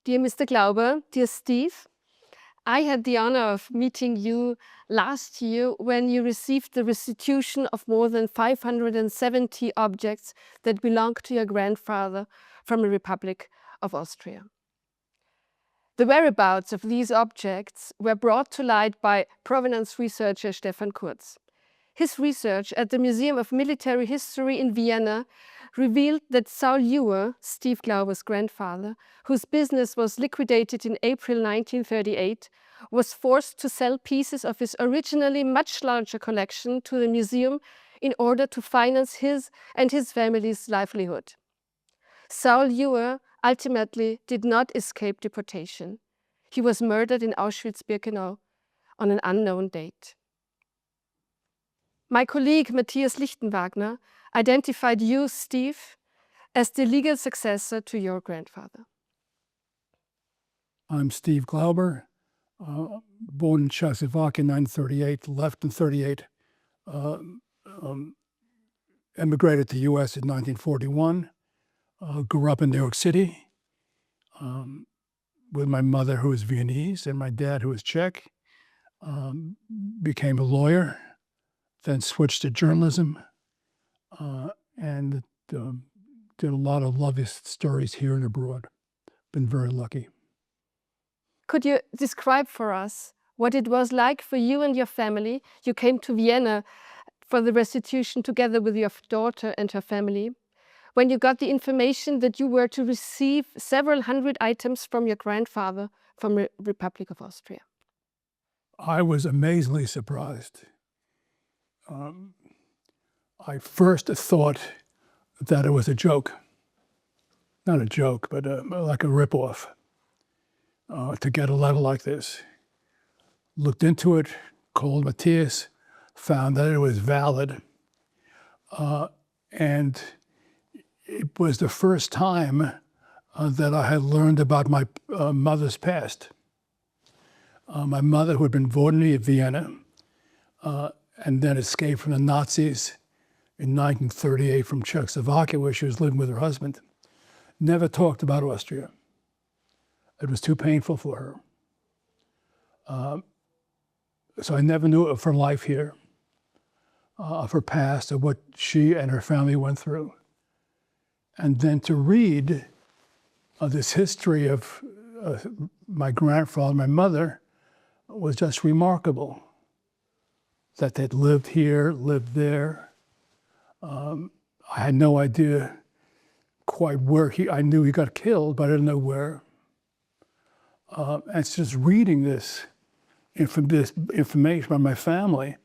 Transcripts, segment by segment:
Dear Mr. Glauber, dear Steve, I had the honor of meeting you last year when you received the restitution of more than 570 objects that belonged to your grandfather from the Republic of Austria. The whereabouts of these objects were brought to light by provenance researcher Stefan Kurz. His research at the Museum of Military History in Vienna revealed that Saul Juer, Steve Glauber's grandfather, whose business was liquidated in April 1938, was forced to sell pieces of his originally much larger collection to the museum in order to finance his and his family's livelihood. Saul Juer ultimately did not escape deportation. He was murdered in Auschwitz-Birkenau on an unknown date. My colleague Matthias Lichtenwagner identified you, Steve, as the legal successor to your grandfather. I'm Steve Glauber, born in Czechoslovakia in 1938, left in 1938, emigrated to the U.S. in 1941, grew up in New York City with my mother, who was Viennese, and my dad, who was Czech, became a lawyer, then switched to journalism, and did a lot of lovely stories here and abroad. Been very lucky. Could you describe for us what it was like for you and your family? You came to Vienna for the restitution together with your daughter and her family, when you got the information that you were to receive several hundred items from your grandfather from the Republic of Austria. I was amazingly surprised. I first thought that it was a joke. Not a joke, but like a ripoff. To get a letter like this. Looked into it, called Matthias, found that it was valid. And it was the first time that I had learned about my mother's past. My mother, who had been born in Vienna, and then escaped from the Nazis in 1938 from Czechoslovakia, where she was living with her husband, never talked about Austria. It was too painful for her. So I never knew of her life here, of her past, of what she and her family went through. And then to read this history of my grandfather, my mother, was just remarkable. That they'd lived here, lived there. I had no idea quite where I knew he got killed, but I didn't know where. And it's just reading this information about my family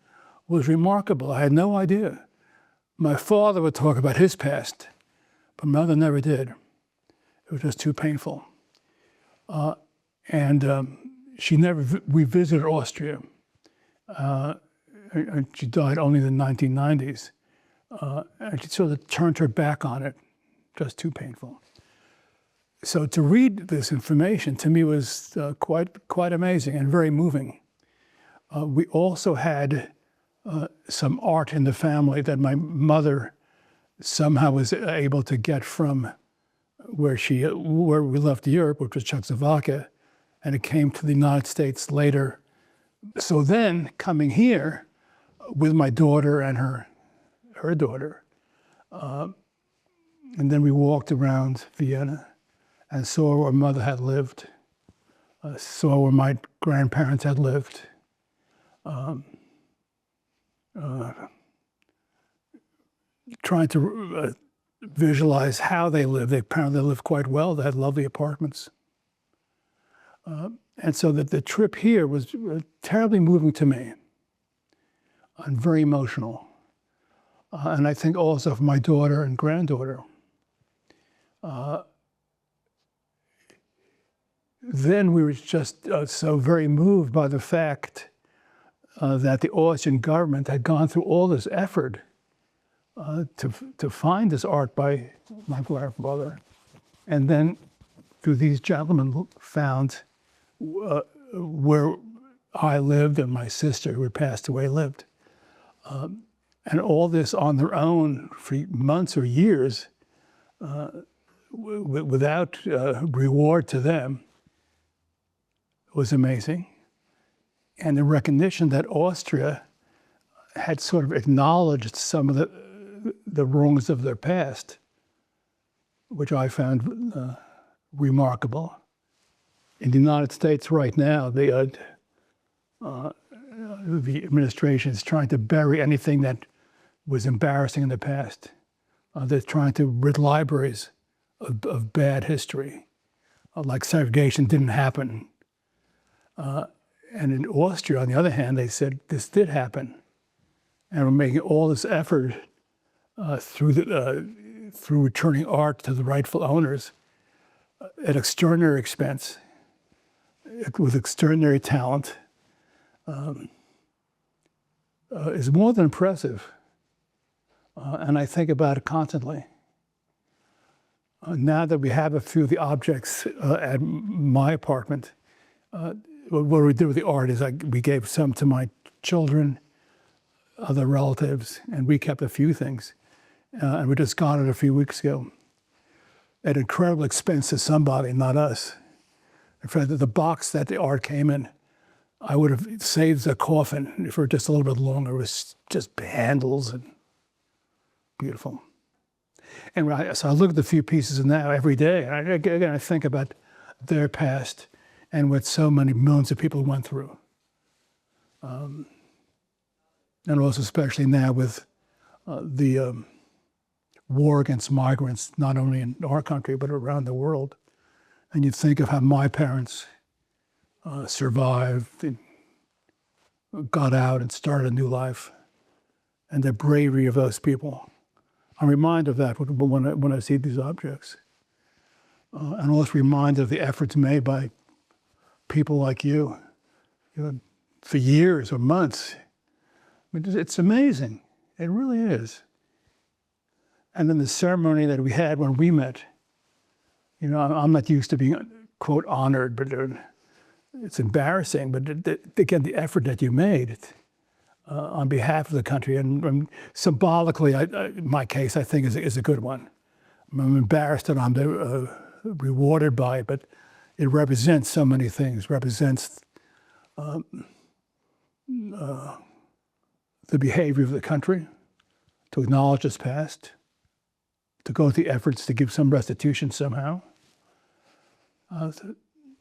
was remarkable. I had no idea. My father would talk about his past, but my mother never did. It was just too painful. She never revisited Austria. And she died only in the 1990s. And she sort of turned her back on it, just too painful. So to read this information, to me, was quite amazing and very moving. We also had some art in the family that my mother somehow was able to get from where we left Europe, which was Czechoslovakia, and it came to the United States later. So then, coming here with my daughter and her daughter, and then we walked around Vienna and saw where mother had lived, saw where my grandparents had lived, trying to visualize how they lived. They apparently lived quite well. They had lovely apartments. And so that the trip here was terribly moving to me and very emotional. And I think also for my daughter and granddaughter. Then we were just so very moved by the fact that the Austrian government had gone through all this effort to find this art by my grandfather. And then through these gentlemen found where I lived and my sister, who had passed away, lived. And all this on their own for months or years without reward to them. was amazing. And the recognition that Austria had sort of acknowledged some of the wrongs of their past, which I found remarkable. In the United States right now, the administration is trying to bury anything that was embarrassing in the past. They're trying to rid libraries of bad history, like segregation didn't happen. And in Austria, on the other hand, they said this did happen. And we're making all this effort through returning art to the rightful owners at extraordinary expense, with extraordinary talent, is more than impressive. And I think about it constantly. Now that we have a few of the objects at my apartment, what we did with the art is we gave some to my children, other relatives, and we kept a few things. And we just got it a few weeks ago at incredible expense to somebody, not us. In fact, the box that the art came in, I would have saved the coffin for just a little bit longer. It was just handles and beautiful. And so I look at the few pieces now every day, and I think about their past and what so many millions of people went through. And also especially now with the war against migrants, not only in our country, but around the world. And you think of how my parents survived, and got out and started a new life, and the bravery of those people. I'm reminded of that when I see these objects. And also reminded of the efforts made by people like you know, for years or months. I mean, it's amazing. It really is. And then the ceremony that we had when we met, you know, I'm not used to being, quote, honored, but it's embarrassing. But again, the effort that you made on behalf of the country, and symbolically, in my case, I think is a good one. I'm embarrassed that I'm rewarded by it, but it represents so many things. Represents the behavior of the country, to acknowledge its past, to go through the efforts to give some restitution somehow.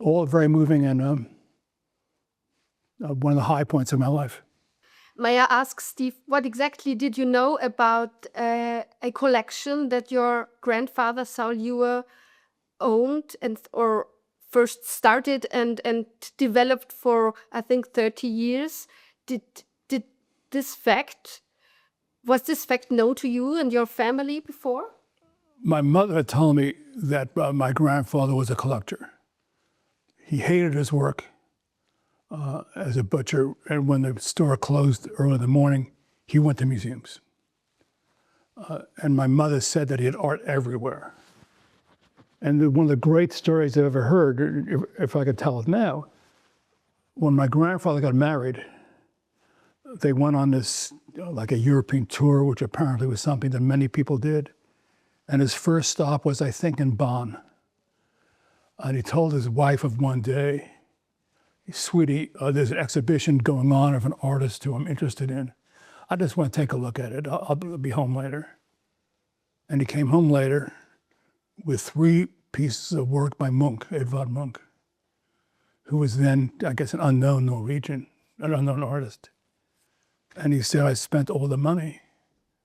All very moving and one of the high points of my life. May I ask, Steve, what exactly did you know about a collection that your grandfather Saul Juer owned or first started and developed for, I think, 30 years? Was this fact known to you and your family before? My mother had told me that my grandfather was a collector. He hated his work as a butcher, and when the store closed early in the morning, he went to museums. And my mother said that he had art everywhere. And one of the great stories I've ever heard, if I could tell it now, when my grandfather got married, they went on this, like a European tour, which apparently was something that many people did. And his first stop was, I think, in Bonn. And he told his wife of one day, "Sweetie, there's an exhibition going on of an artist who I'm interested in. I just want to take a look at it. I'll be home later." And he came home later with 3 pieces of work by Munch, Edvard Munch, who was then, I guess, an unknown Norwegian, an unknown artist. And he said, "I spent all the money.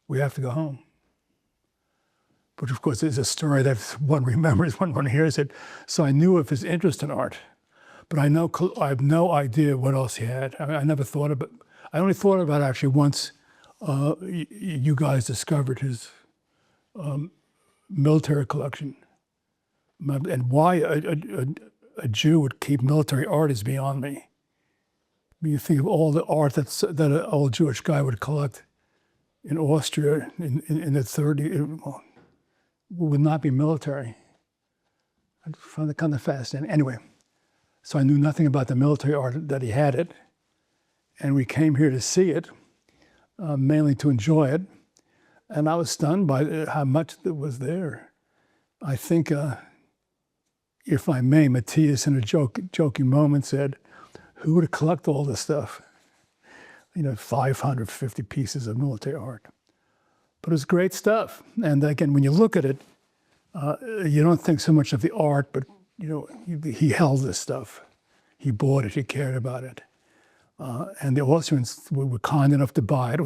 We have to go home." Which, of course, is a story that one remembers when one hears it. So I knew of his interest in art, but I have no idea what else he had. I never thought about it. I only thought about it actually once you guys discovered his military collection. And why a Jew would keep military art is beyond me. I mean, you think of all the art that an old Jewish guy would collect in Austria in the 30s, would not be military. I found it kind of fascinating. Anyway, so I knew nothing about the military art, that he had it. And we came here to see it, mainly to enjoy it. And I was stunned by how much that was there. I think if I may, Matthias, in a joking moment, said, "Who would collect all this stuff? 550 pieces of military art." But it's great stuff. And again, when you look at it, you don't think so much of the art, but he held this stuff. He bought it. He cared about it. And the Austrians were kind enough to buy it,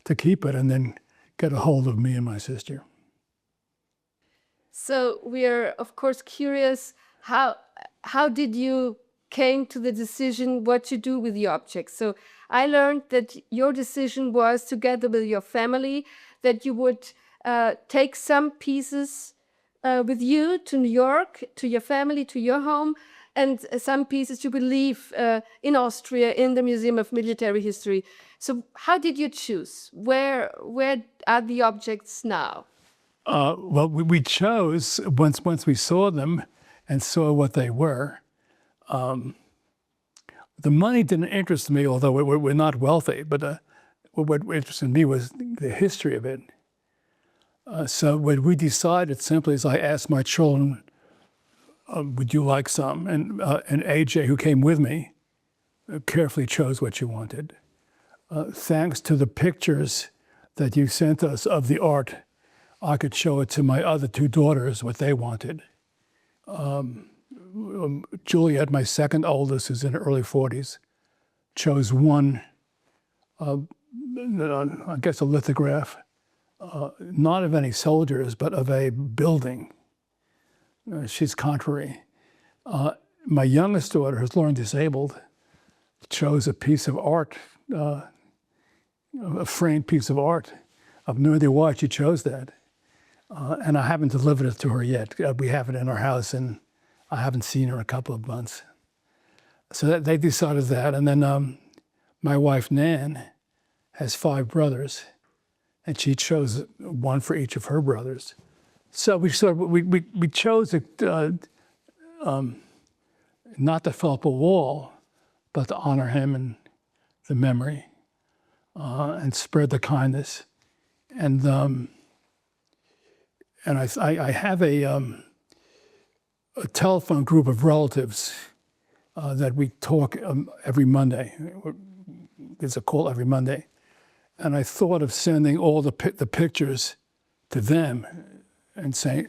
to keep it, and then get a hold of me and my sister. So we are, of course, curious, how did you came to the decision what to do with the objects? So I learned that your decision was, together with your family, that you would take some pieces with you to New York, to your family, to your home, and some pieces you will leave in Austria in the Museum of Military History. So how did you choose? Where are the objects now? Well, we chose, once we saw them and saw what they were. The money didn't interest me, although we're not wealthy, but what interested me was the history of it. So what we decided simply is I asked my children, would you like some? And AJ, who came with me, carefully chose what you wanted. Thanks to the pictures that you sent us of the art, I could show it to my other two daughters what they wanted. Juliet, my second oldest, who's in her early 40s, chose one, I guess a lithograph, not of any soldiers, but of a building. She's contrary. My youngest daughter, who's learned disabled, chose a piece of art, a framed piece of art. I've no idea why she chose that. And I haven't delivered it to her yet. We have it in our house, and I haven't seen her in a couple of months. So they decided that. And then my wife, Nan, has 5 brothers, and she chose one for each of her brothers. So we chose it, not to fill up a wall, but to honor him and the memory, and spread the kindness. And I have a telephone group of relatives that we talk every Monday. There's a call every Monday. And I thought of sending all the pictures to them and saying,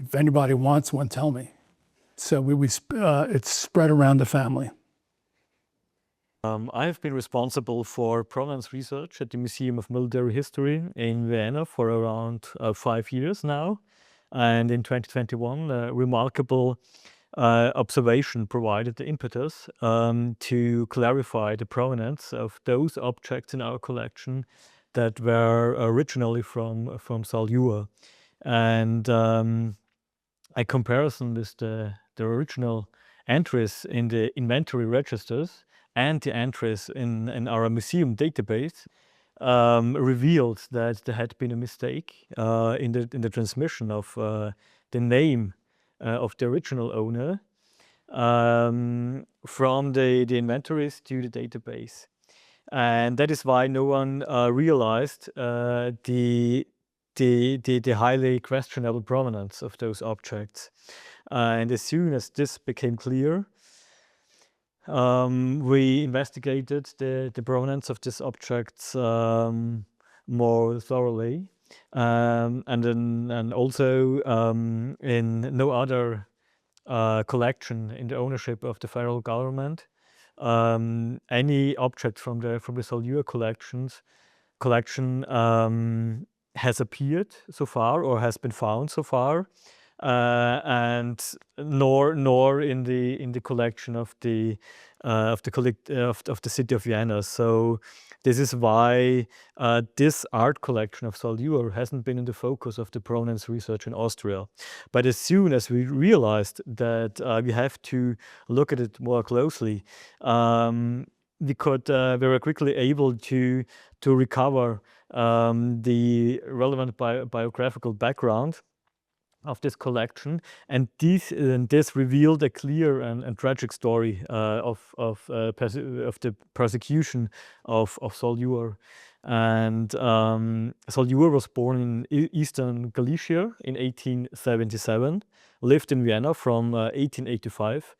if anybody wants one, tell me. So it's spread around the family. I have been responsible for provenance research at the Museum of Military History in Vienna for around 5 years now. And in 2021, a remarkable observation provided the impetus to clarify the provenance of those objects in our collection that were originally from Saul Juer. And a comparison with the original entries in the inventory registers and the entries in our museum database revealed that there had been a mistake in the transmission of the name of the original owner from the inventories to the database. And that is why no one realized the highly questionable provenance of those objects. And as soon as this became clear, we investigated the provenance of these objects more thoroughly, and also in no other collection in the ownership of the federal government, any object from the Saul Juer collection has appeared so far or has been found so far, and nor in the collection of the city of Vienna. So this is why this art collection of Saul Juer hasn't been in the focus of the provenance research in Austria. But as soon as we realized that we have to look at it more closely, we were quickly able to recover the relevant biographical background of this collection, and this revealed a clear and tragic story of the persecution of Saul Juer. And Saul Juer was born in eastern Galicia in 1877, lived in Vienna from 1885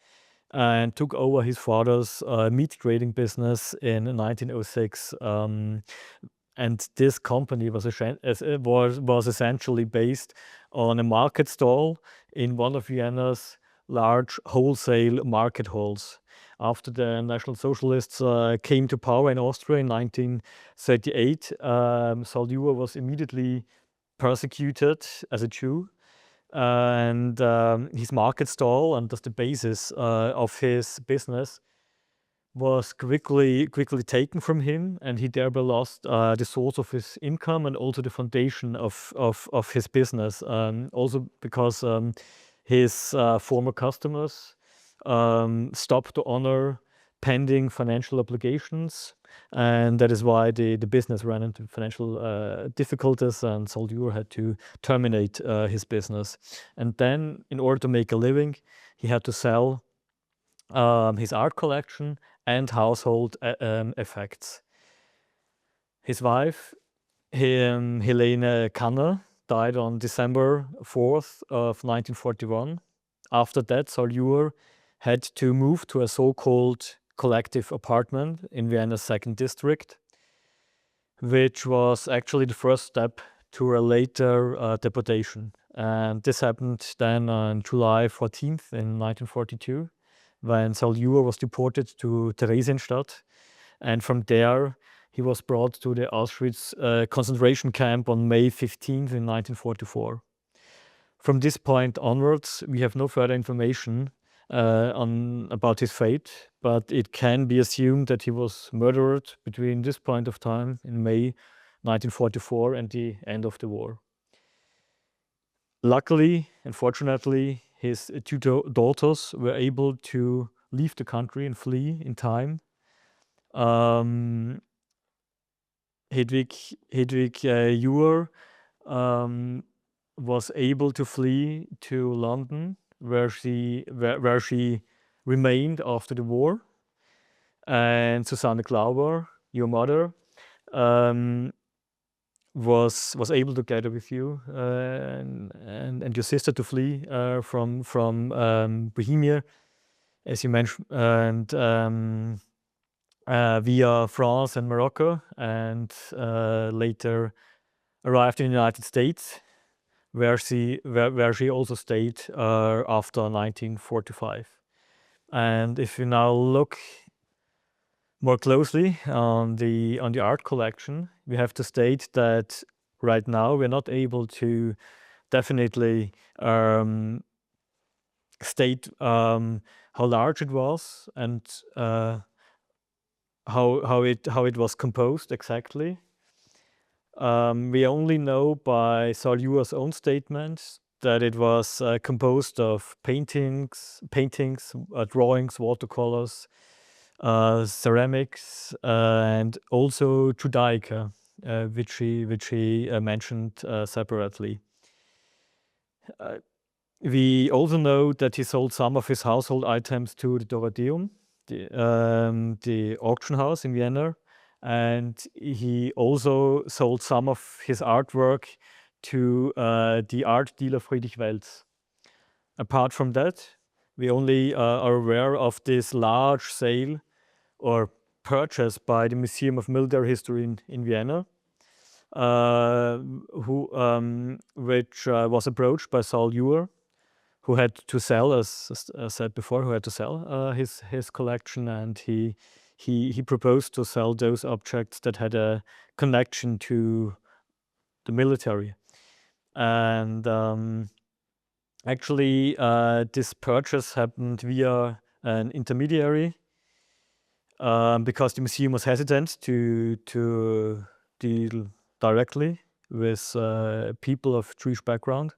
and took over his father's meat trading business in 1906. And this company was essentially based on a market stall in one of Vienna's large wholesale market halls. After the National Socialists came to power in Austria in 1938, Saul Juer was immediately persecuted as a Jew. And his market stall, and that's the basis of his business, was quickly taken from him, and he thereby lost the source of his income and also the foundation of his business. Also because his former customers stopped to honor pending financial obligations, and that is why the business ran into financial difficulties, and Saul Juer had to terminate his business. And then, in order to make a living, he had to sell his art collection and household effects. His wife, Helene Kanner, died on December 4th of 1941. After that, Saul Juer had to move to a so-called collective apartment in Vienna's 2nd district, which was actually the first step to a later deportation. And this happened then on July 14th in 1942, when Saul Juer was deported to Theresienstadt. And from there, he was brought to the Auschwitz concentration camp on May 15th in 1944. From this point onwards, we have no further information about his fate, but it can be assumed that he was murdered between this point of time in May 1944 and the end of the war. Luckily and fortunately, his two daughters were able to leave the country and flee in time. Hedwig Juer was able to flee to London, where she remained after the war. And Susanne Glauber, your mother, was able to gather with you and your sister to flee from Bohemia, as you mentioned, and via France and Morocco, and later arrived in the United States, where she also stayed after 1945. And if you now look more closely on the art collection, we have to state that right now we're not able to definitely state how large it was and how it was composed exactly. We only know by Saul Juer's own statements that it was composed of paintings, drawings, watercolors, ceramics, and also Judaica, which he mentioned separately. We also know that he sold some of his household items to the Dorotheum, the auction house in Vienna, and he also sold some of his artwork to the art dealer Friedrich Welz. Apart from that, we only are aware of this large sale or purchase by the Museum of Military History in Vienna, which was approached by Saul Juer, who had to sell, as I said before, who had to sell his collection, and he proposed to sell those objects that had a connection to the military. And actually, this purchase happened via an intermediary, because the museum was hesitant to deal directly with people of Jewish background.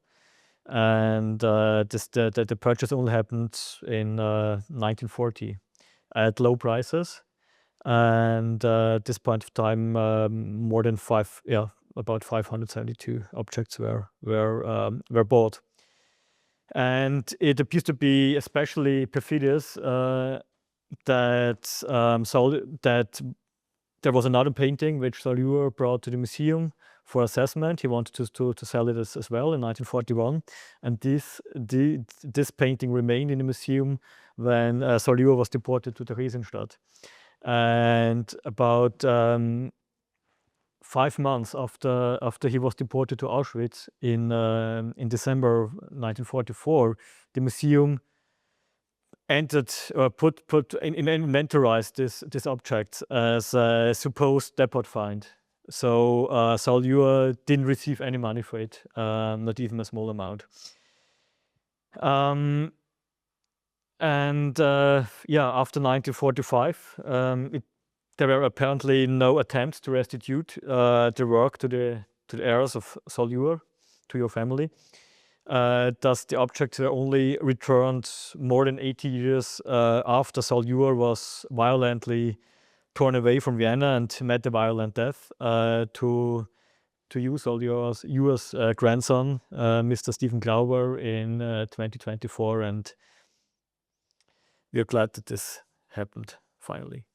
And the purchase only happened in 1940 at low prices. And at this point of time, about 572 objects were bought. And it appears to be especially perfidious that there was another painting which Saul Juer brought to the museum for assessment. He wanted to sell it as well in 1941. And this painting remained in the museum when Saul Juer was deported to Theresienstadt. And about 5 months after he was deported to Auschwitz in December 1944, the museum entered or inventorized this object as a supposed depot find. So Saul Juer didn't receive any money for it, not even a small amount. After 1945, there were apparently no attempts to restitute the work to the heirs of Saul Juer, to your family. Thus, the objects were only returned more than 80 years after Saul Juer was violently torn away from Vienna and met a violent death to you, Saul Juer's grandson, Mr. Steve Glauber, in 2024. And we are glad that this happened finally.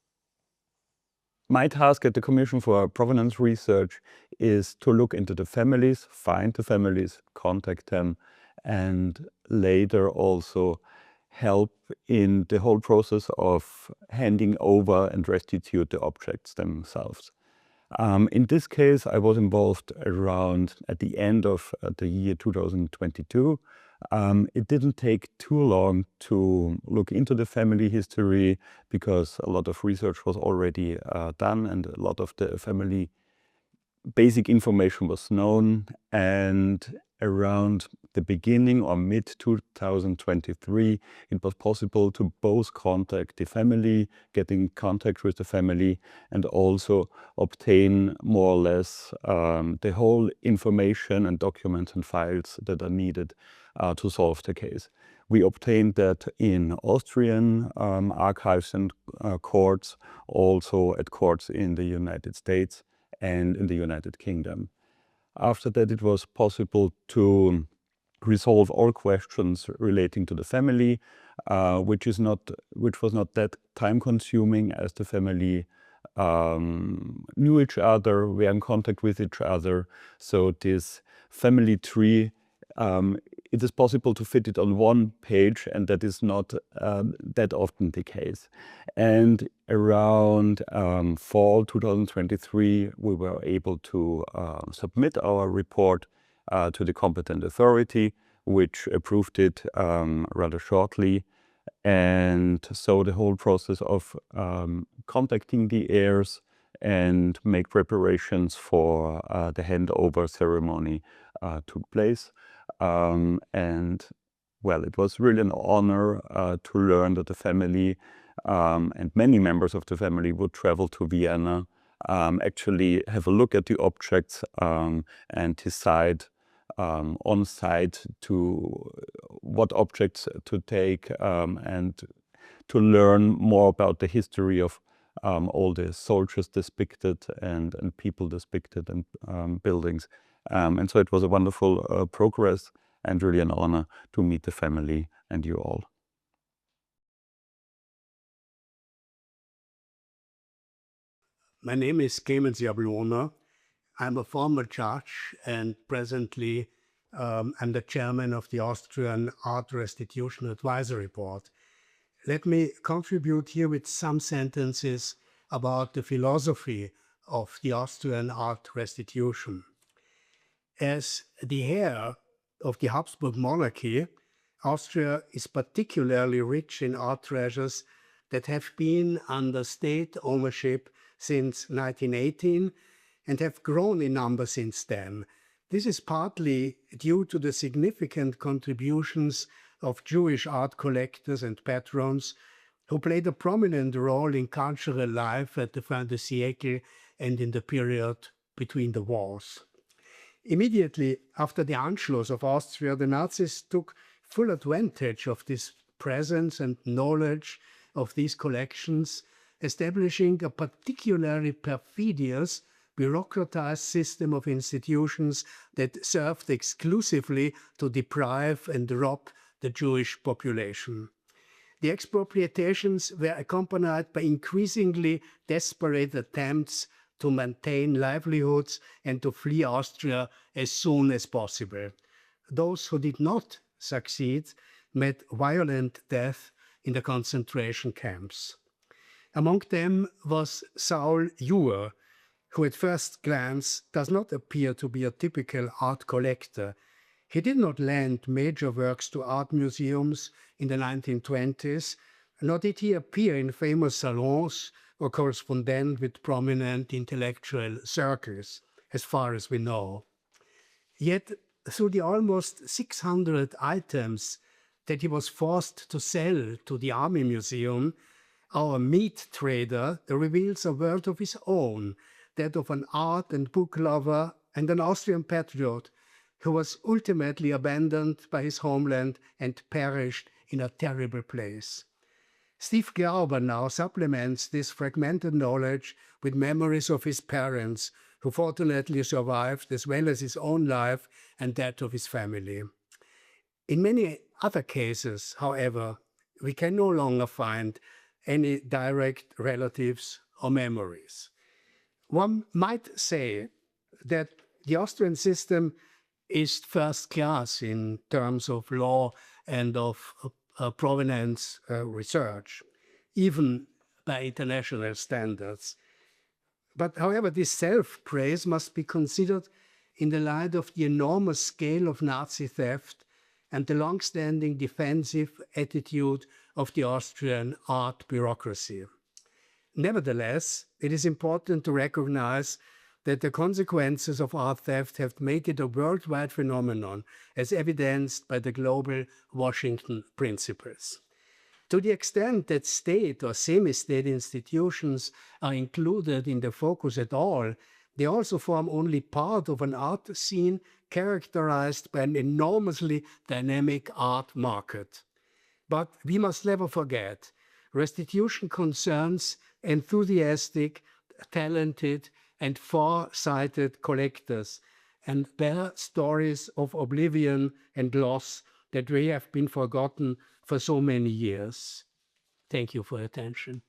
My task at the Commission for Provenance Research is to look into the families, find the families, contact them, and later also help in the whole process of handing over and restitute the objects themselves. In this case, I was involved around at the end of the year 2022. It didn't take too long to look into the family history because a lot of research was already done and a lot of the family basic information was known. And around the beginning or mid-2023, it was possible to both contact the family, get in contact with the family, and also obtain more or less the whole information and documents and files that are needed to solve the case. We obtained that in Austrian archives and courts, also at courts in the United States and in the United Kingdom. After that, it was possible to resolve all questions relating to the family, which was not that time-consuming, as the family knew each other, were in contact with each other. So this family tree, it is possible to fit it on one page, and that is not that often the case. And around fall 2023, we were able to submit our report to the competent authority, which approved it rather shortly. And so the whole process of contacting the heirs and make preparations for the handover ceremony took place. And well, it was really an honor to learn that the family and many members of the family would travel to Vienna, actually have a look at the objects and decide on site to what objects to take and to learn more about the history of all the soldiers depicted and people depicted and buildings. And so it was a wonderful progress and really an honor to meet the family and you all. My name is Clemens Jablona. I'm a former judge and presently I'm the chairman of the Austrian Art Restitution Advisory Board. Let me contribute here with some sentences about the philosophy of the Austrian art restitution. As the heir of the Habsburg monarchy, Austria is particularly rich in art treasures that have been under state ownership since 1918 and have grown in number since then. This is partly due to the significant contributions of Jewish art collectors and patrons who played a prominent role in cultural life at the fin de siècle and in the period between the wars. Immediately after the Anschluss of Austria, the Nazis took full advantage of this presence and knowledge of these collections, establishing a particularly perfidious, bureaucratized system of institutions that served exclusively to deprive and rob the Jewish population. The expropriations were accompanied by increasingly desperate attempts to maintain livelihoods and to flee Austria as soon as possible. Those who did not succeed met violent death in the concentration camps. Among them was Saul Juer, who at first glance does not appear to be a typical art collector. He did not lend major works to art museums in the 1920s, nor did he appear in famous salons or correspond with prominent intellectual circles, as far as we know. Yet, through the almost 600 items that he was forced to sell to the Army Museum, our meat trader reveals a world of his own, that of an art and book lover and an Austrian patriot who was ultimately abandoned by his homeland and perished in a terrible place. Steve Glauber now supplements this fragmented knowledge with memories of his parents, who fortunately survived, as well as his own life and that of his family. In many other cases, however, we can no longer find any direct relatives or memories. One might say that the Austrian system is first class in terms of law and of provenance research, even by international standards. But however, this self-praise must be considered in the light of the enormous scale of Nazi theft and the long-standing defensive attitude of the Austrian art bureaucracy. Nevertheless, it is important to recognize that the consequences of art theft have made it a worldwide phenomenon, as evidenced by the global Washington principles. To the extent that state or semi-state institutions are included in the focus at all, they also form only part of an art scene characterized by an enormously dynamic art market. But we must never forget, restitution concerns enthusiastic, talented, and far-sighted collectors, and their stories of oblivion and loss that we have been forgotten for so many years. Thank you for your attention.